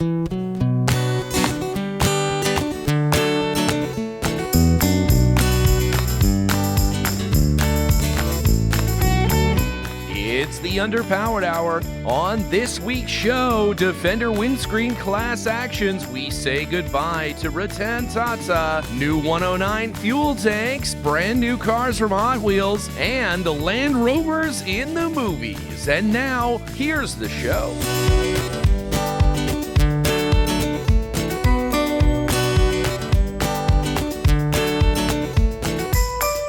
It's the Underpowered Hour. On this week's show, Defender Windscreen class actions, we say goodbye to Ratan Tata, new 109 fuel tanks, brand new cars from Hot Wheels, and the Land Rovers in the movies. And now, here's the show.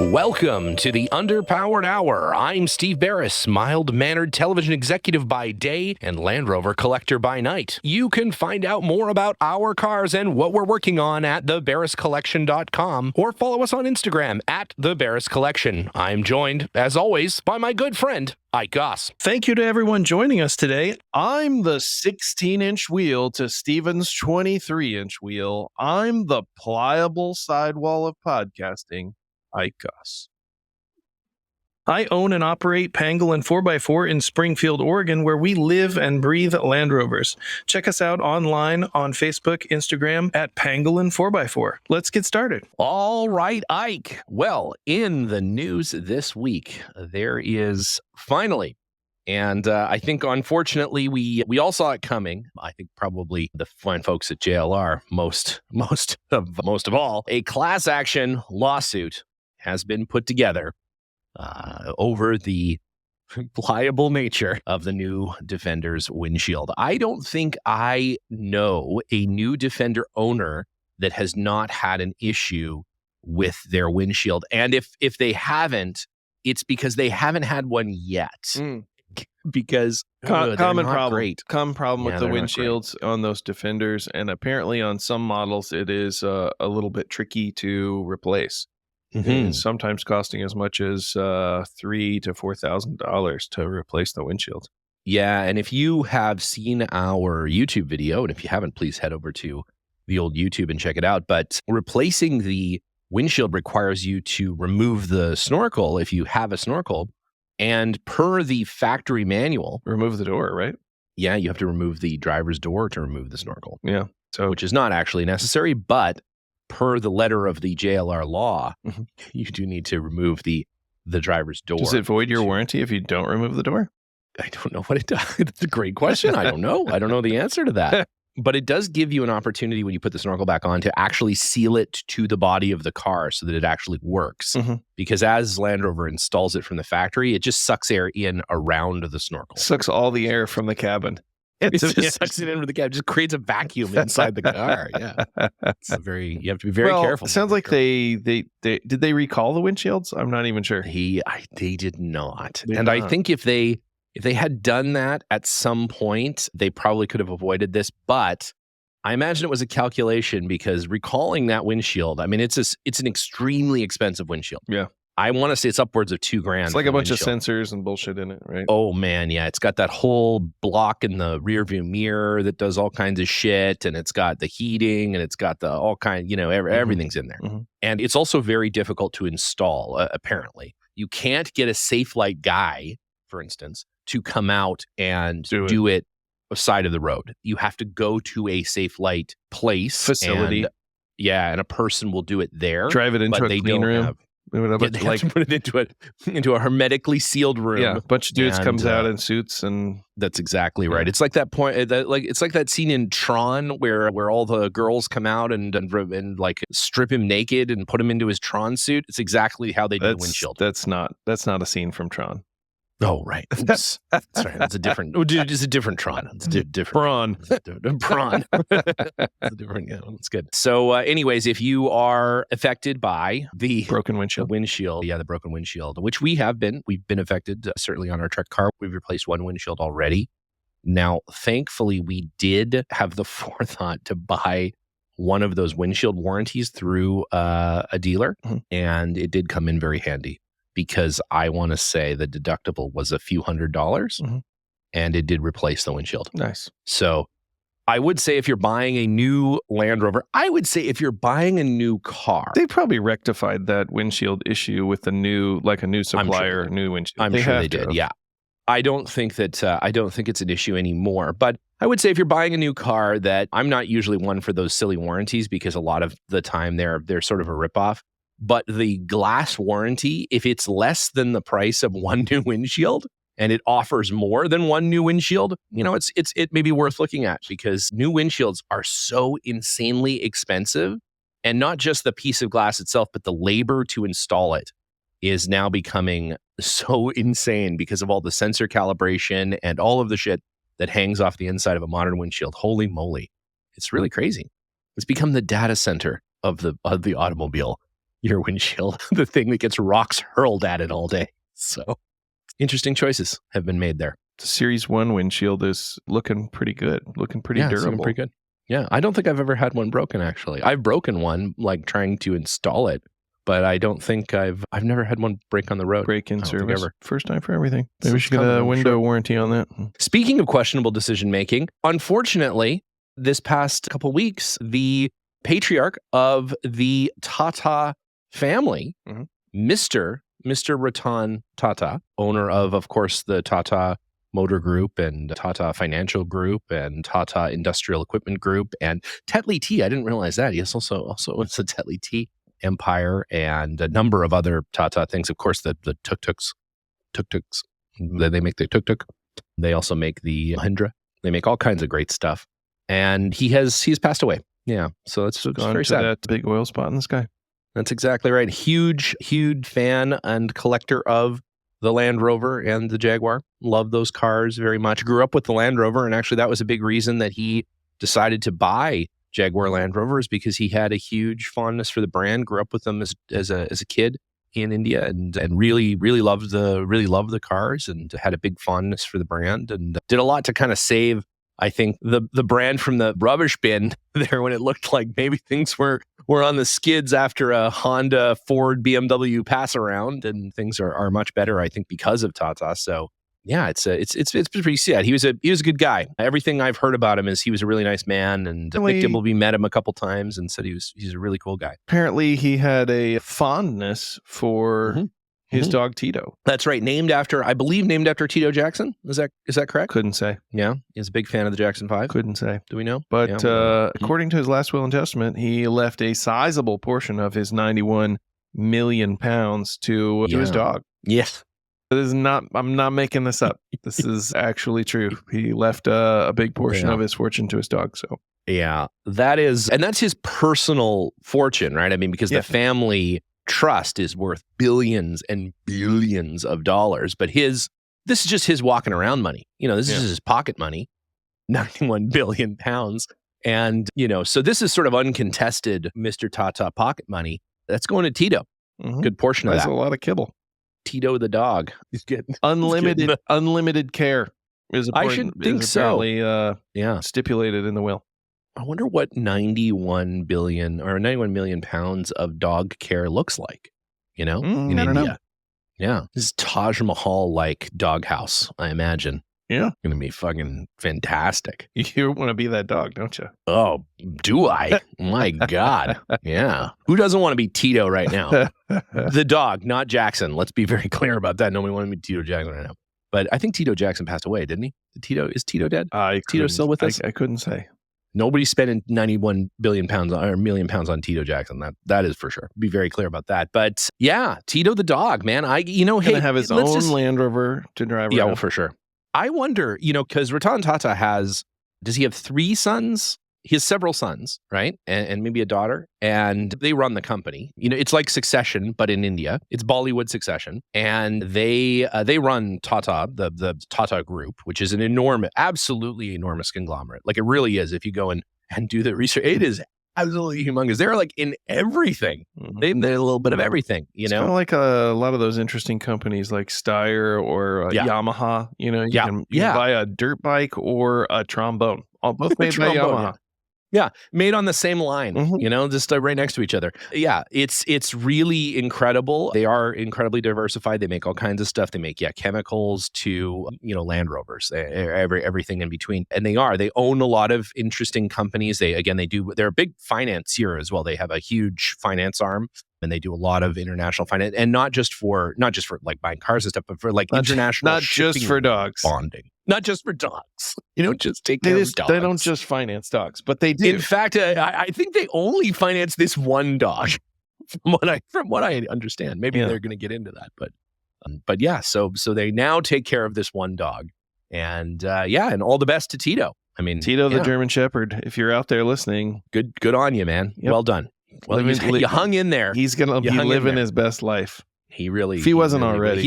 Welcome to the Underpowered Hour. I'm Steve Beres, mild-mannered television executive by day and Land Rover collector by night. You can find out more about our cars and what we're working on at theberescollection.com or follow us on Instagram at theberescollection. I'm joined, as always, by my good friend, Goss. Thank you to everyone joining us today. I'm the 16-inch wheel to Steven's 23-inch wheel. I'm the pliable sidewall of podcasting. Goss. I own and operate Pangolin 4x4 in Springfield, Oregon, where we live and breathe Land Rovers. Check us out online on Facebook, Instagram at Pangolin 4x4. Let's get started. All right, Ike. Well, in the news this week, there is finally, and I think unfortunately we all saw it coming. I think probably the fine folks at JLR most of all, a class action lawsuit has been put together over the pliable nature of the new Defender's windshield. I don't think I know a new Defender owner that has not had an issue with their windshield. And if they haven't, it's because they haven't had one yet. Because common problem Yeah, with the windshields on those Defenders, and apparently on some models it is a little bit tricky to replace. And sometimes costing as much as $3,000 to $4,000 to replace the windshield. Yeah, and if you have seen our YouTube video, and if you haven't, please head over to the old YouTube and check it out. But replacing the windshield requires you to remove the snorkel if you have a snorkel. And per the factory manual, Remove the door, right? Yeah, you have to remove the driver's door to remove the snorkel. Yeah. So which is not actually necessary, but per the letter of the JLR law, you do need to remove the driver's door. Does it void your warranty if you don't remove the door? I don't know what it does. That's a great question. I don't know. I don't know the answer to that. But it does give you an opportunity when you put the snorkel back on to actually seal it to the body of the car so that it actually works. Because as Land Rover installs it from the factory, it just sucks air in around the snorkel. Sucks all the air from the cabin. It just sucks it in with the cab. Just creates a vacuum inside the car. Yeah, you have to be very careful. It sounds like they did they recall the windshields? I'm not even sure. They did not. I think if they had done that at some point, they probably could have avoided this. But I imagine it was a calculation because recalling that windshield, I mean, it's an extremely expensive windshield. Yeah. I want to say it's upwards of $2,000. It's like a bunch of sensors and bullshit in it, right? Oh man, yeah. It's got that whole block in the rear view mirror that does all kinds of shit, and it's got the heating, and it's got the all kind, everything's in there. And it's also very difficult to install, apparently. You can't get a Safe Light guy, for instance, to come out and do it side of the road. You have to go to a Safe Light place. Facility. And a person will do it there. Drive it into a clean room. They have to put it into a hermetically sealed room. Yeah, a bunch of dudes comes out in suits, and that's exactly right. It's like that point, it's like that scene in Tron where all the girls come out and like strip him naked and put him into his Tron suit. It's exactly how they do the windshield. That's not a scene from Tron. Oh, right. Oops. That's right. It's a different. It's a different Tron. It's different. Prawn. Prawn. It's a different. Yeah, that's good. So, anyways, if you are affected by the broken windshield, the broken windshield, which we've been affected certainly on our truck car. We've replaced one windshield already. Now, thankfully, we did have the forethought to buy one of those windshield warranties through a dealer, and it did come in very handy. Because I want to say the deductible was a few $100s, and it did replace the windshield. Nice. So I would say if you're buying a new Land Rover, I would say if you're buying a new car. They probably rectified that windshield issue with a new supplier, new windshield. I'm sure they did. Yeah. I don't think it's an issue anymore. But I would say if you're buying a new car, that I'm not usually one for those silly warranties because a lot of the time they're sort of a ripoff. But the glass warranty, if it's less than the price of one new windshield and it offers more than one new windshield, it may be worth looking at, because new windshields are so insanely expensive, and not just the piece of glass itself, but the labor to install it is now becoming so insane because of all the sensor calibration and all of the shit that hangs off the inside of a modern windshield. Holy moly. It's really crazy. It's become the data center of the automobile, your windshield, the thing that gets rocks hurled at it all day. So interesting choices have been made there. The Series 1 windshield is looking pretty good, looking pretty durable. Looking pretty good. Yeah, I don't think I've ever had one broken, actually. I've broken one, like trying to install it, but I don't think I've never had one break on the road. Break-in service. Ever. First time for everything. Maybe we should get a window warranty on that. Speaking of questionable decision-making, unfortunately, this past couple weeks, the patriarch of the Tata family, Mr. Ratan Tata, owner of course, the Tata Motor Group and Tata Financial Group and Tata Industrial Equipment Group and Tetley Tea. I didn't realize that. He also owns the Tetley Tea empire and a number of other Tata things. Of course, the tuk-tuks, they make the tuk-tuk. They also make the Mahindra. They make all kinds of great stuff. And he's passed away. Yeah. So it's very sad. That big oil spot in the sky. That's exactly right. Huge fan and collector of the Land Rover and the Jaguar. Love those cars very much. Grew up with the Land Rover, and actually that was a big reason that he decided to buy Jaguar Land Rovers, because he had a huge fondness for the brand. Grew up with them as a kid in India, and really loved the cars, and had a big fondness for the brand, and did a lot to kind of save, I think, the brand from the rubbish bin there, when it looked like maybe things were on the skids after a Honda, Ford, BMW pass around, and things are much better, I think, because of Tata. So yeah, it's pretty sad. He was a good guy. Everything I've heard about him is he was a really nice man, and Nick Dimbleby met him a couple times and said he's a really cool guy. Apparently, he had a fondness for his dog Tito. That's right. Named after Tito Jackson. Is that correct? Couldn't say. Yeah, he's a big fan of the Jackson 5. Couldn't say. Do we know? But according to his last will and testament, he left a sizable portion of his 91 million pounds to his dog. Yes. I'm not making this up. This is actually true. He left a big portion of his fortune to his dog. So yeah, that's his personal fortune, right? I mean, because the family trust is worth billions and billions of dollars, but this is just his walking around money. This is his pocket money, 91 billion pounds. And, so this is sort of uncontested Mr. Tata pocket money. That's going to Tito. Good portion of that. That's a lot of kibble. Tito the dog. He's getting unlimited care. I should think so. Stipulated in the will. I wonder what 91 million pounds of dog care looks like, in India. Know. Yeah. This is Taj Mahal like doghouse, I imagine. Yeah. Going to be fucking fantastic. You want to be that dog, don't you? Oh, do I? My God. Yeah. Who doesn't want to be Tito right now? The dog, not Jackson. Let's be very clear about that. Nobody wants to be Tito Jackson right now. But I think Tito Jackson passed away, didn't he? Is Tito dead? Tito still with us? I couldn't say. Nobody's spending 91 billion pounds or million pounds on Tito Jackson. That is for sure. Be very clear about that. But yeah, Tito the dog, man. Gonna have his own Land Rover to drive around. Yeah, well, for sure. I wonder, because Ratan Tata does he have 3 sons? He has several sons, right? And maybe a daughter. And they run the company. It's like Succession, but in India. It's Bollywood Succession. And they run Tata, the Tata Group, which is an absolutely enormous conglomerate. Like it really is. If you go and do the research, it is absolutely humongous. They're like in everything. They're a little bit of everything, It's kind of like a lot of those interesting companies like Steyr or Yamaha. You can buy a dirt bike or a trombone. Both made by Yamaha. Yeah, made on the same line, just right next to each other. Yeah, it's really incredible. They are incredibly diversified. They make all kinds of stuff. They make chemicals to Land Rovers, everything in between. And they own a lot of interesting companies. They're a big financier as well. They have a huge finance arm, and they do a lot of international finance, and not just for like buying cars and stuff, but for like international not just for dogs bonding. not just for dogs. You don't just take care of dogs. They don't just finance dogs, but they do. In fact, I think they only finance this one dog, from what I understand. Maybe they're going to get into that, but yeah. So they now take care of this one dog, and and all the best to Tito. I mean, Tito, the German Shepherd. If you're out there listening, good on you, man. Yep. Well done. Well, you hung in there. He's gonna be living his best life. He really, if he wasn't already,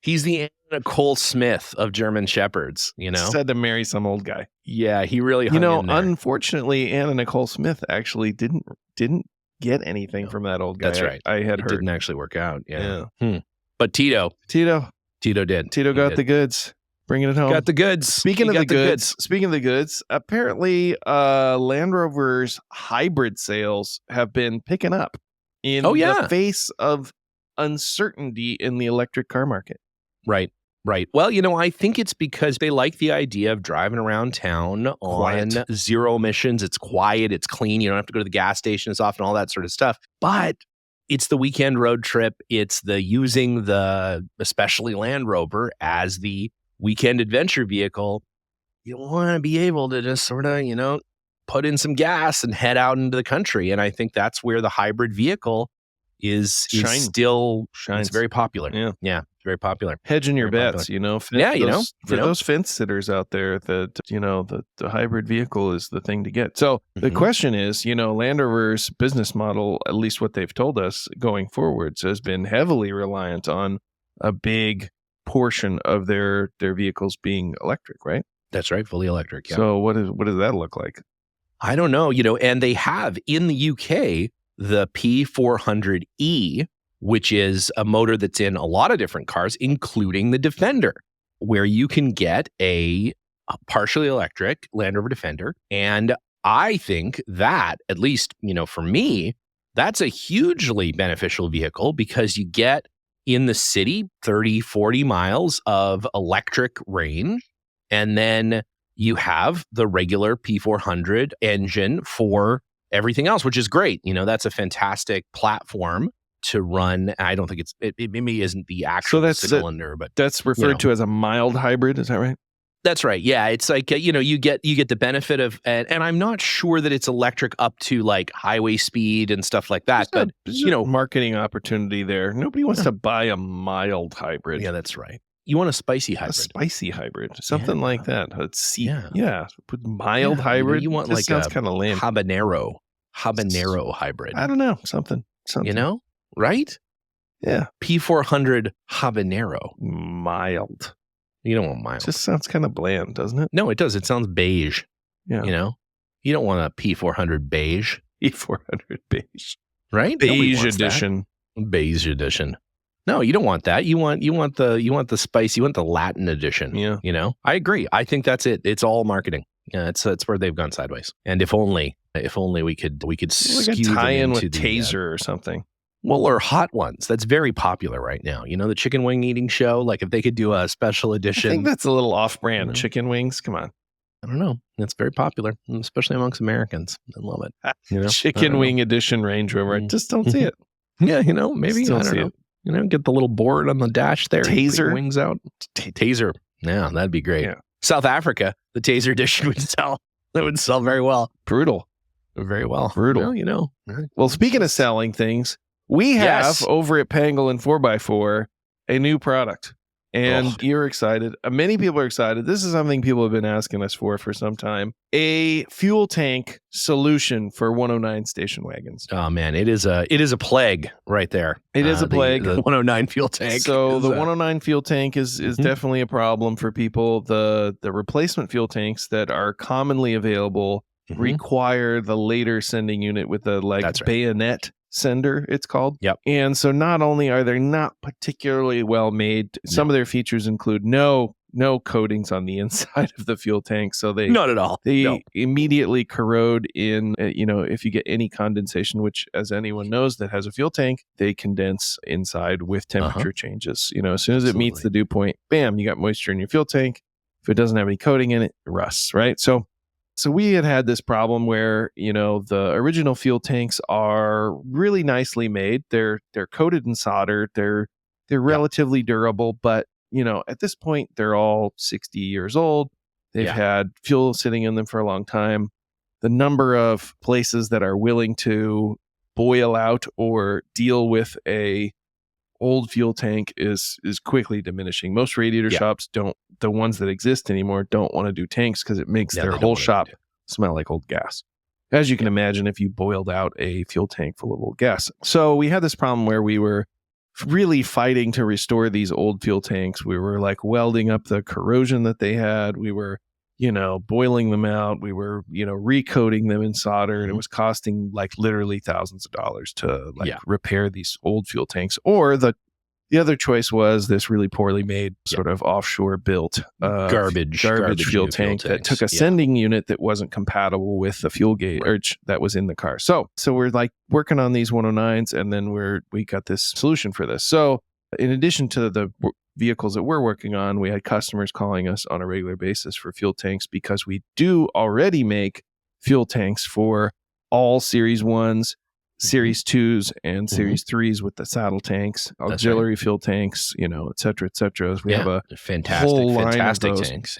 he's the Anna Cole Smith of German Shepherds, you know. Said to marry some old guy. Yeah, he really hung in there. Unfortunately, Anna Nicole Smith actually didn't get anything from that old guy. That's right. I had it heard. Didn't actually work out. Yeah. But Tito did. Tito got the goods. Bringing it home. Got the goods. Speaking of the goods, apparently Land Rover's hybrid sales have been picking up in the face of uncertainty in the electric car market. Right. Well, I think it's because they like the idea of driving around town on zero emissions. It's quiet, it's clean. You don't have to go to the gas station as often, all that sort of stuff. But it's the weekend road trip. It's the using especially Land Rover as the weekend adventure vehicle. You want to be able to just sort of, put in some gas and head out into the country. And I think that's where the hybrid vehicle is still shines. It's very popular. Yeah, it's very popular. Hedging your bets, for those fence sitters out there, that the hybrid vehicle is the thing to get. So the question is, Land Rover's business model, at least what they've told us going forwards, has been heavily reliant on a big portion of their vehicles being electric, right? That's right, fully electric. Yeah. So what does that look like? I don't know, and they have in the UK the P400E, which is a motor that's in a lot of different cars, including the Defender, where you can get a partially electric Land Rover Defender. And I think that, at least, for me, that's a hugely beneficial vehicle because you get in the city 30, 40 miles of electric range. And then you have the regular P400 engine for everything else, which is great. That's a fantastic platform to run. I don't think it maybe isn't the actual cylinder, but that's referred to as a mild hybrid. Is that right? That's right. Yeah. It's like, you get the benefit of, and I'm not sure that it's electric up to like highway speed and stuff like that, but marketing opportunity there. Nobody wants to buy a mild hybrid. Yeah, that's right. You want a spicy hybrid. Something like that. Put mild hybrid. You want like sounds kind of lame. Habanero hybrid. I don't know. Something. Right? Yeah. P400 habanero. Mild. You don't want mild. It just sounds kind of bland, doesn't it? No, it does. It sounds beige. Yeah. You don't want a P400 beige. P400 beige. Right? Beige edition. Beige edition. No, you don't want that. You want the spice. You want the Latin edition. Yeah. I agree. I think that's it. It's all marketing. Yeah, it's where they've gone sideways. And if only we could skew them tie in into with Taser or something. Well, or Hot Ones. That's very popular right now. The chicken wing eating show. Like if they could do a special edition. I think that's a little off-brand. Chicken wings. Come on. I don't know. It's very popular, especially amongst Americans. I love it. Chicken wing edition Range Rover. I just don't see it. Yeah, maybe. I don't know. Get the little board on the dash there. Taser. Wings out. Taser. Yeah, that'd be great. Yeah. South Africa, the Taser edition would sell. That would sell very well. Brutal. Very well. Brutal. Well, Well, speaking of selling things, we have over at Pangolin 4x4 a new product. And you're excited. Many people are excited. This is something people have been asking us for some time. A fuel tank solution for 109 station wagons. Oh man, it is a plague right there. It is a plague. The 109 fuel tank. So the 109 fuel tank is definitely a problem for people. The replacement fuel tanks that are commonly available require the later sending unit with the bayonet sender, it's called. Yep. And so not only are they not particularly well made, some of their features include no coatings on the inside of the fuel tank. So they not at all. They immediately corrode in, if you get any condensation, which as anyone knows that has a fuel tank, they condense inside with temperature changes. As soon as it meets the dew point, bam, you got moisture in your fuel tank. If it doesn't have any coating in it, it rusts, right? So we had this problem where, the original fuel tanks are really nicely made. They're coated in solder. They're relatively durable, but at this point, they're all 60 years old. They've had fuel sitting in them for a long time. The number of places that are willing to boil out or deal with a old fuel tank is quickly diminishing. Most radiator shops the ones that exist anymore, don't want to do tanks because it makes their whole shop smell like old gas. As you can imagine, if you boiled out a fuel tank full of old gas. So we had this problem where we were really fighting to restore these old fuel tanks. We were like welding up the corrosion that they had. We were, boiling them out. We were, recoating them in solder, and it was costing like literally thousands of dollars to repair these old fuel tanks. Or the other choice was this really poorly made sort of offshore built garbage fuel tank that took a sending unit that wasn't compatible with the fuel gauge that was in the car. So we're like working on these 109s, and then we got this solution for this. So in addition to the vehicles that we're working on, we had customers calling us on a regular basis for fuel tanks because we do already make fuel tanks for all Series 1s, Series 2s, and Series 3s with the saddle tanks, auxiliary fuel tanks, et cetera, et cetera. We have a fantastic tanks.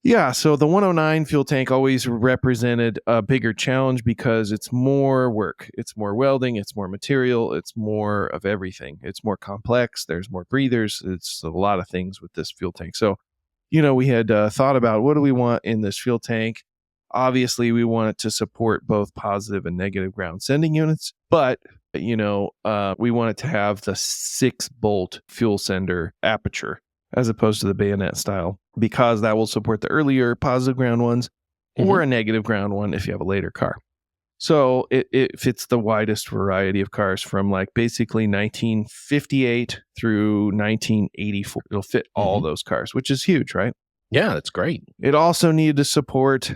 Yeah, so the 109 fuel tank always represented a bigger challenge because it's more work. It's more welding, it's more material, it's more of everything. It's more complex, there's more breathers, it's a lot of things with this fuel tank. So, we had thought about what do we want in this fuel tank? Obviously, we want it to support both positive and negative ground sending units, but, we want it to have the 6-bolt fuel sender aperture as opposed to the bayonet style, because that will support the earlier positive ground ones or a negative ground one if you have a later car. So it fits the widest variety of cars from like basically 1958 through 1984. It'll fit all those cars, which is huge, right? Yeah, that's great. It also needed to support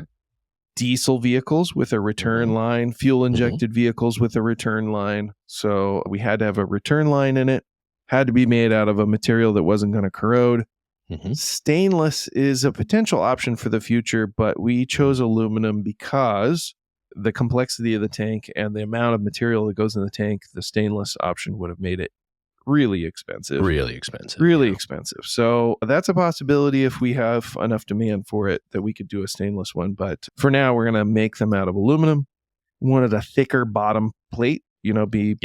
diesel vehicles with a return line, fuel injected vehicles with a return line. So we had to have a return line in it. Had to be made out of a material that wasn't going to corrode. Stainless is a potential option for the future, but we chose aluminum because the complexity of the tank and the amount of material that goes in the tank, the stainless option would have made it really expensive. Really expensive. Really expensive. So that's a possibility if we have enough demand for it that we could do a stainless one. But for now, we're going to make them out of aluminum. Wanted a thicker bottom plate, be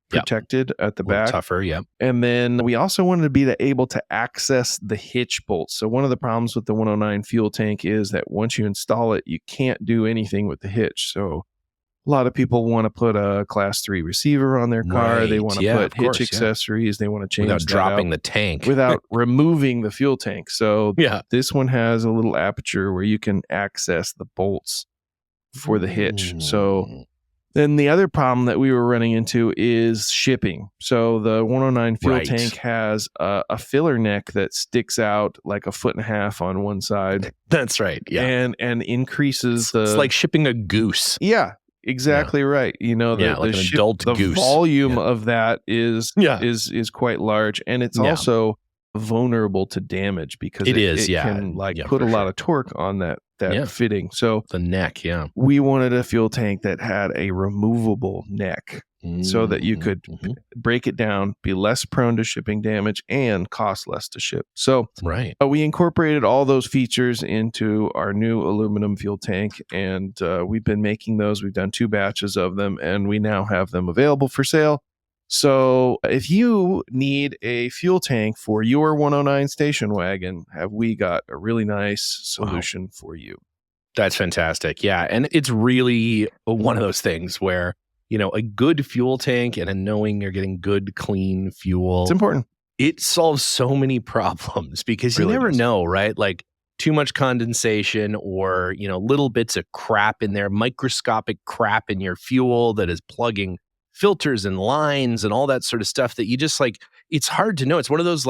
protected at the back. Tougher, And then we also wanted to be able to access the hitch bolts. So one of the problems with the 109 fuel tank is that once you install it, you can't do anything with the hitch. So a lot of people want to put a class 3 receiver on their car. They want to put hitch accessories. They want to change without dropping the tank. Without removing the fuel tank. So this one has a little aperture where you can access the bolts for the hitch. So then the other problem that we were running into is shipping. So the 109 fuel tank has a filler neck that sticks out like 1.5 feet on one side. That's right. Yeah. And increases it's like shipping a goose. Yeah, exactly right. Like an adult goose. The volume of that is quite large, and it's also vulnerable to damage because it can put a lot of torque on that fitting. So the neck, we wanted a fuel tank that had a removable neck so that you could break it down, be less prone to shipping damage, and cost less to ship. So we incorporated all those features into our new aluminum fuel tank, and we've been making those. We've done 2 batches of them, and we now have them available for sale. So if you need a fuel tank for your 109 station wagon, have we got a really nice solution for you? That's fantastic. Yeah. And it's really one of those things where, a good fuel tank and knowing you're getting good, clean fuel. It's important. It solves so many problems because you never know, right? Like too much condensation or, little bits of crap in there, microscopic crap in your fuel that is plugging filters and lines and all that sort of stuff that you just it's hard to know. It's one of those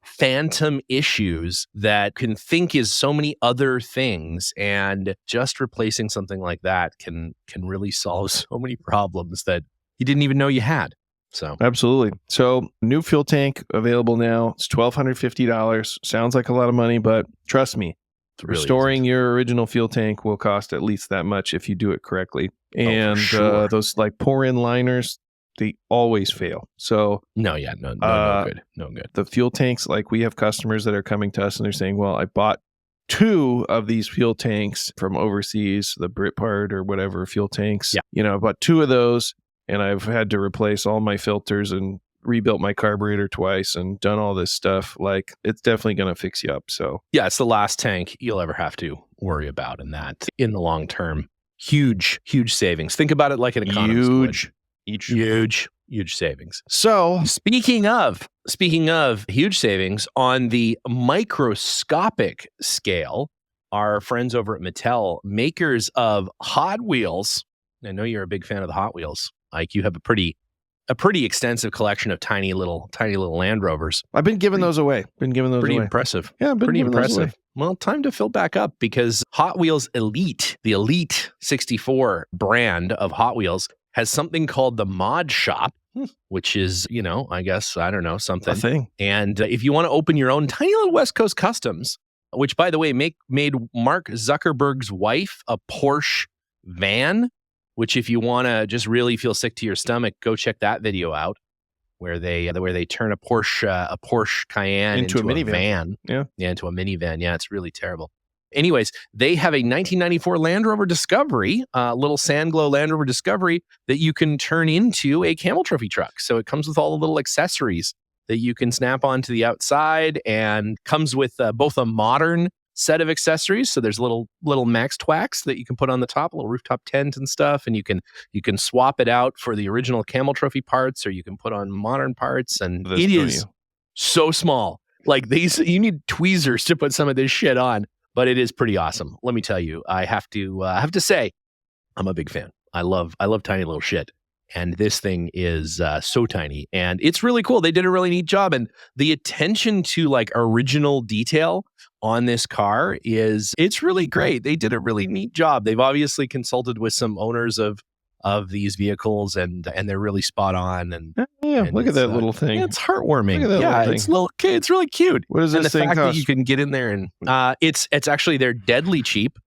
phantom issues that can think is so many other things, and just replacing something like that can really solve so many problems that you didn't even know you had. So absolutely. So new fuel tank available now. It's $1,250. Sounds like a lot of money, but trust me, really restoring your original fuel tank will cost at least that much if you do it correctly. And those pour-in liners, they always fail. So No good. No good. the fuel tanks, like we have customers that are coming to us and they're saying, well, I bought 2 of these fuel tanks from overseas, the Britpart or whatever fuel tanks. Yeah. I bought 2 of those and I've had to replace all my filters and rebuilt my carburetor twice and done all this stuff. Like, it's definitely going to fix you up. So yeah, it's the last tank you'll ever have to worry about, and that in the long term, huge savings. Think about it like an economist would. Huge savings. So speaking of huge savings on the microscopic scale, our friends over at Mattel, makers of Hot Wheels. I know you're a big fan of the Hot Wheels. Like, you have a pretty extensive collection of tiny little Land Rovers. I've been giving those away. Pretty impressive. Yeah, I've been pretty giving those away. impressive. Well, time to fill back up, because Hot Wheels Elite, the Elite 64 brand of Hot Wheels, has something called the Mod Shop, which is, I guess, I don't know, something. A thing. And if you want to open your own tiny little West Coast customs, which, by the way, made Mark Zuckerberg's wife a Porsche van, which, if you want to just really feel sick to your stomach, go check that video out, where they turn a Porsche Cayenne into a minivan. Van. Yeah, into a minivan. Yeah, it's really terrible. Anyways, they have a 1994 Land Rover Discovery, little Sandglow Land Rover Discovery, that you can turn into a Camel Trophy truck. So it comes with all the little accessories that you can snap onto the outside, and comes with both a modern set of accessories. So there's little Max Twax that you can put on the top, a little rooftop tent and stuff, and you can swap it out for the original Camel Trophy parts, or you can put on modern parts. And it is so small. Like, you need tweezers to put some of this shit on, but it is pretty awesome. Let me tell you, I have to say, I'm a big fan. I love tiny little shit. And this thing is so tiny, and it's really cool. They did a really neat job, and the attention to like original detail on this car it's really great. They did a really neat job. They've obviously consulted with some owners of these vehicles, and they're really spot on. And look at that little thing. It's heartwarming. It's really cute. What does this thing cost? That you can get in there, and it's actually, they're deadly cheap.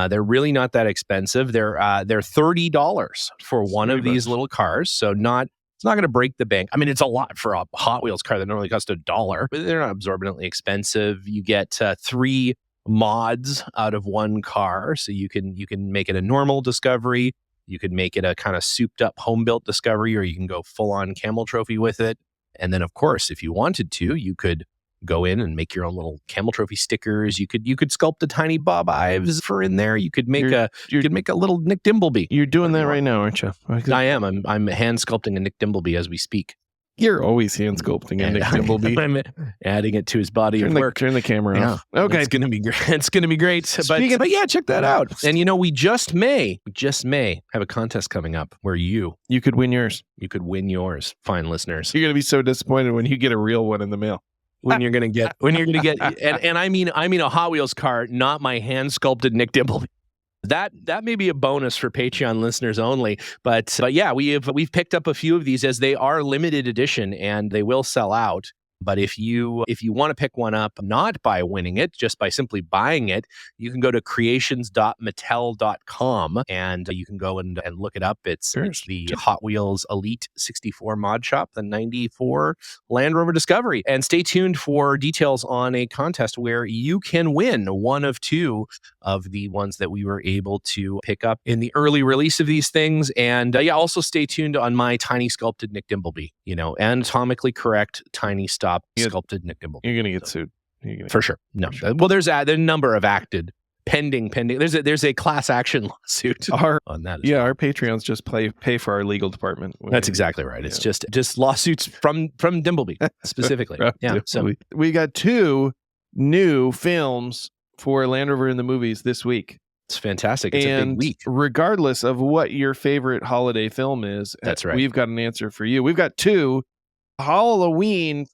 They're really not that expensive. They're $30 for one of these little cars. So it's not going to break the bank. I mean, it's a lot for a Hot Wheels car that normally costs $1, but they're not absorbently expensive. You get 3 mods out of one car. So you can make it a normal Discovery. You could make it a kind of souped up home built Discovery, or you can go full on Camel Trophy with it. And then, of course, if you wanted to, you could go in and make your own little Camel Trophy stickers. You could sculpt a tiny Bob Ives for in there. You could make a little Nick Dimbleby. You're doing that right now, aren't you? I am. I'm hand sculpting a Nick Dimbleby as we speak. You're always hand sculpting a Nick Dimbleby. I'm adding it to his body of work. Turn the camera off. Okay, it's gonna be great. It's gonna be great. But yeah, check that out. And we just may have a contest coming up where you could win yours. You could win yours, fine listeners. You're gonna be so disappointed when you get a real one in the mail. When you're gonna get, and I mean a Hot Wheels car, not my hand sculpted Nick Dimbleby. That may be a bonus for Patreon listeners only, but yeah, we've picked up a few of these, as they are limited edition and they will sell out. But if you want to pick one up, not by winning it, just by simply buying it, you can go to creations.mattel.com and you can go and look it up. It's the Hot Wheels Elite 64 Mod Shop, the 94 Land Rover Discovery. And stay tuned for details on a contest where you can win one of 2 of the ones that we were able to pick up in the early release of these things. And also stay tuned on my tiny sculpted Nick Dimbleby, anatomically correct, tiny stop sculpted Nick Dimbleby. You're going to get sued. For sure. No. Well, there's a number of pending. There's a class action lawsuit on that. Our Patreons just pay for our legal department. That's exactly right. It's just lawsuits from Dimbleby specifically. Yeah. So we got 2 new films for Land Rover in the movies this week. It's fantastic. It's a big week. Regardless of what your favorite holiday film is, that's right. We've got an answer for you. We've got 2 Halloween,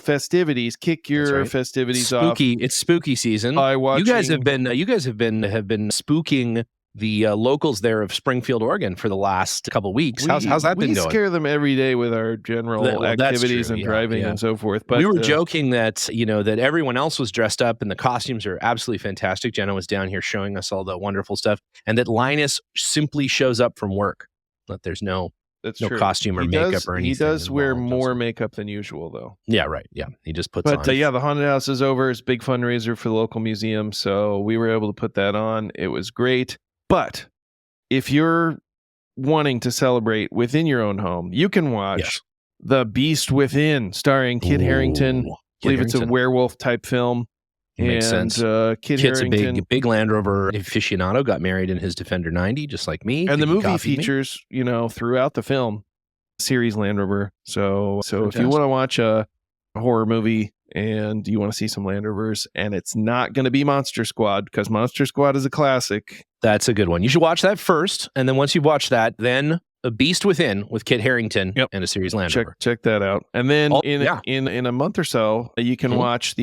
festivities. Kick your festivities off. It's spooky season. You guys have been spooking the locals there of Springfield, Oregon for the last couple of weeks. How's that been going? We scare them every day with our general activities and driving and so forth. But we were joking that, that everyone else was dressed up and the costumes are absolutely fantastic. Jenna was down here showing us all the wonderful stuff, and that Linus simply shows up from work. That there's no That's no true. costume or makeup or anything. He does wear involved, more doesn't he? makeup than usual, though. Yeah, right. Yeah, he just puts on. But yeah, the haunted house is over. It's a big fundraiser for the local museum, so we were able to put that on. It was great. But if you're wanting to celebrate within your own home, you can watch The Beast Within, starring Kit Harington. I believe it's a werewolf type film. Makes sense. Kit Kit's Harington, a big Land Rover aficionado, got married in his Defender 90, just like me. and the Think he movie copied me. features, throughout the film, series Land Rover. So if you Fantastic. want to watch a horror movie and you want to see some Land Rovers, and it's not going to be Monster Squad, because Monster Squad is a classic. That's a good one. You should watch that first, and then once you've watched that, then A Beast Within with Kit Harington and a series Land Rover. Check that out. And then Oh, in a month or so, you can watch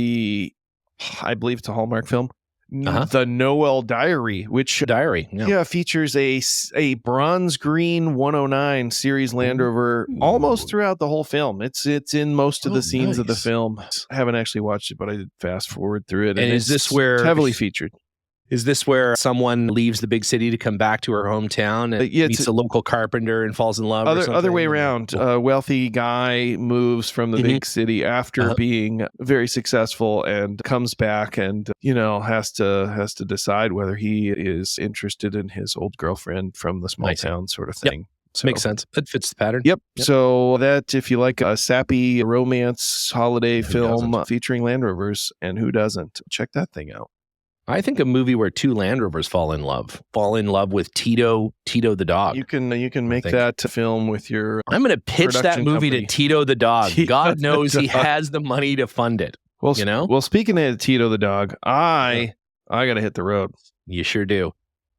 I believe it's a Hallmark film, The Noel Diary, which features a bronze green 109 series Land Rover almost throughout the whole film. It's in most of the scenes of the film. I haven't actually watched it, but I did fast forward through it. And is this where heavily featured? Is this where someone leaves the big city to come back to her hometown and meets a local carpenter and falls in love? Other way around. A wealthy guy moves from the big city after being very successful and comes back and has to decide whether he is interested in his old girlfriend from the small town sort of thing. Yep. So, makes sense. That fits the pattern. Yep. So that if you like a sappy romance holiday film featuring Land Rovers, and who doesn't, check that thing out. I think a movie where two Land Rovers fall in love with Tito the dog. You can make that film with your. I'm going to pitch that movie company to Tito the dog. God knows he has the money to fund it. Well, Well, speaking of Tito the dog, I got to hit the road. You sure do.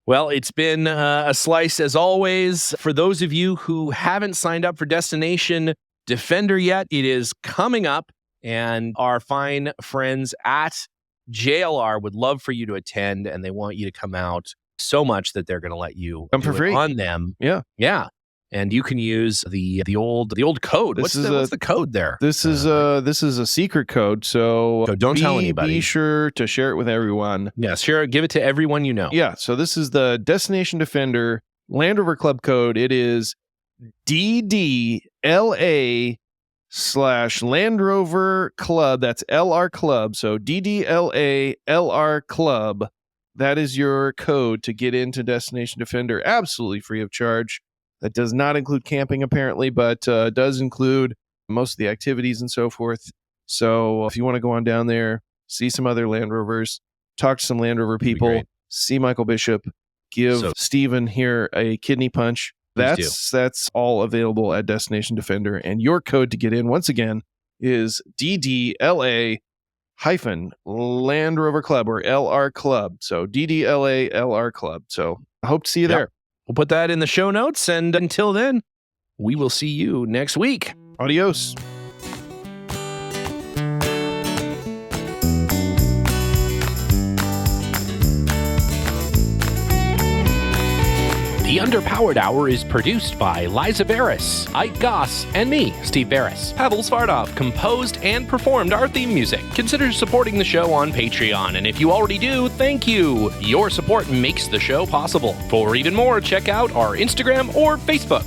Well, it's been a slice as always. For those of you who haven't signed up for Destination Defender yet, it is coming up, and our fine friends at JLR would love for you to attend, and they want you to come out so much that they're going to let you come for free on them. Yeah. And you can use the old code. What's the code there? This is a secret code, so don't tell anybody. Be sure to share it with everyone. Yeah, sure. Give it to everyone you know. Yeah. So this is the Destination Defender Land Rover Club code. It is DDLA/Land Rover Club. That's LR Club. So DDLA-LR Club. That is your code to get into Destination Defender, absolutely free of charge. That does not include camping, apparently, but does include most of the activities and so forth. So if you want to go on down there, see some other Land Rovers, talk to some Land Rover people, see Michael Bishop, give Steven here a kidney punch. That's all available at Destination Defender. And your code to get in, once again, is DDLA-Land Rover Club, or LR Club. So DDLA-LR Club. So I hope to see you there. We'll put that in the show notes. And until then, we will see you next week. Adios. The Underpowered Hour is produced by Liza Beres, Ike Goss, and me, Steve Beres. Pavel Svardov composed and performed our theme music. Consider supporting the show on Patreon, and if you already do, thank you. Your support makes the show possible. For even more, check out our Instagram or Facebook.